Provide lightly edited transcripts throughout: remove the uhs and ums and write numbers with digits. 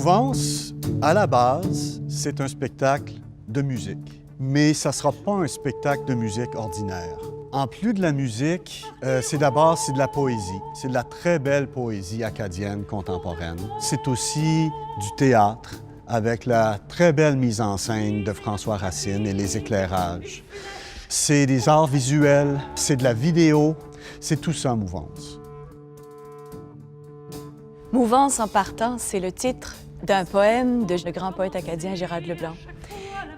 Mouvance, à la base, c'est un spectacle de musique. Mais ça ne sera pas un spectacle de musique ordinaire. En plus de la musique, c'est de la poésie. C'est de la très belle poésie acadienne contemporaine. C'est aussi du théâtre, avec la très belle mise en scène de François Racine et les éclairages. C'est des arts visuels, c'est de la vidéo, c'est tout ça, Mouvance. Mouvance en partant, c'est le titre d'un poème de le grand poète acadien Gérard Leblanc.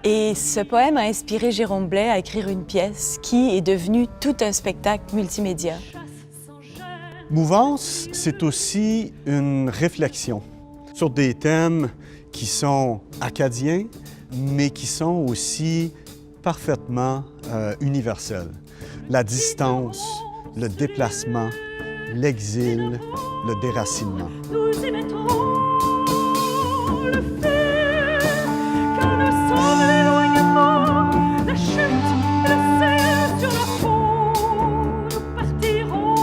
Et ce poème a inspiré Jérôme Blais à écrire une pièce qui est devenue tout un spectacle multimédia. Mouvance, c'est aussi une réflexion sur des thèmes qui sont acadiens, mais qui sont aussi parfaitement universels. La distance, le déplacement, l'exil, le déracinement. Nous émettrons le fait que nous sommes l'éloignement, la chute et le sel sur la peau, nous partirons.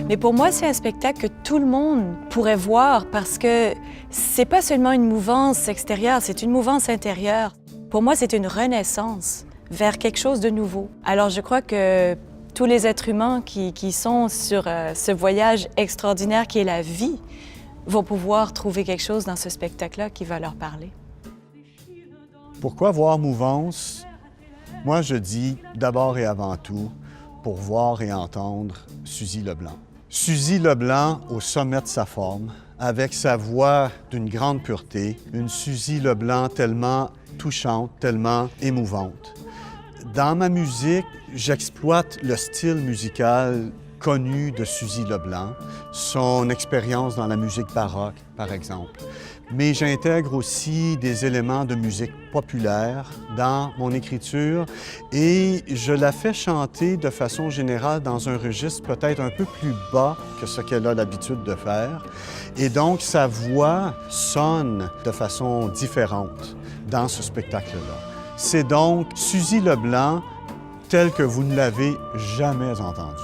Mais pour moi, c'est un spectacle que tout le monde pourrait voir parce que c'est pas seulement une mouvance extérieure, c'est une mouvance intérieure. Pour moi, c'est une renaissance vers quelque chose de nouveau. Alors, je crois que tous les êtres humains qui sont sur ce voyage extraordinaire qui est la vie vont pouvoir trouver quelque chose dans ce spectacle-là qui va leur parler. Pourquoi voir Mouvance? Moi, je dis d'abord et avant tout pour voir et entendre Suzy Leblanc. Suzy Leblanc au sommet de sa forme, avec sa voix d'une grande pureté, une Suzy Leblanc tellement touchante, tellement émouvante. Dans ma musique, j'exploite le style musical connu de Suzy Leblanc, son expérience dans la musique baroque, par exemple. Mais j'intègre aussi des éléments de musique populaire dans mon écriture et je la fais chanter de façon générale dans un registre peut-être un peu plus bas que ce qu'elle a l'habitude de faire. Et donc, sa voix sonne de façon différente dans ce spectacle-là. C'est donc Suzy Leblanc telle que vous ne l'avez jamais entendue.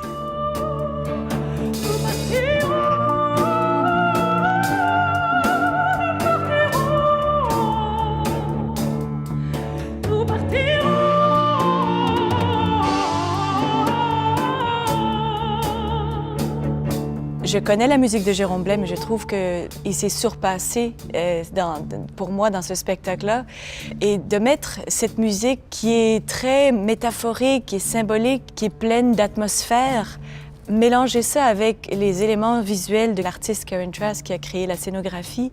Je connais la musique de Jérôme Blais, mais je trouve qu'il s'est surpassé pour moi dans ce spectacle-là. Et de mettre cette musique qui est très métaphorique, qui est symbolique, qui est pleine d'atmosphère, mélanger ça avec les éléments visuels de l'artiste Karen Trask qui a créé la scénographie,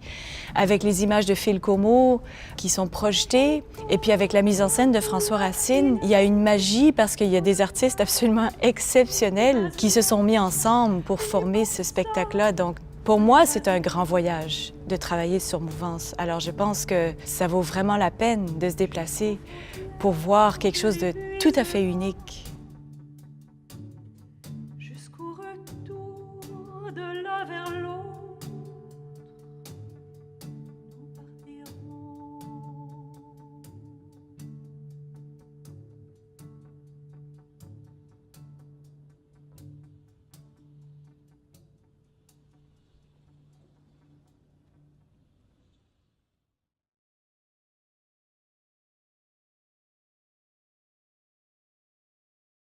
avec les images de Phil Comeau qui sont projetées, et puis avec la mise en scène de François Racine, il y a une magie parce qu'il y a des artistes absolument exceptionnels qui se sont mis ensemble pour former ce spectacle-là. Donc, pour moi, c'est un grand voyage de travailler sur Mouvance. Alors, je pense que ça vaut vraiment la peine de se déplacer pour voir quelque chose de tout à fait unique.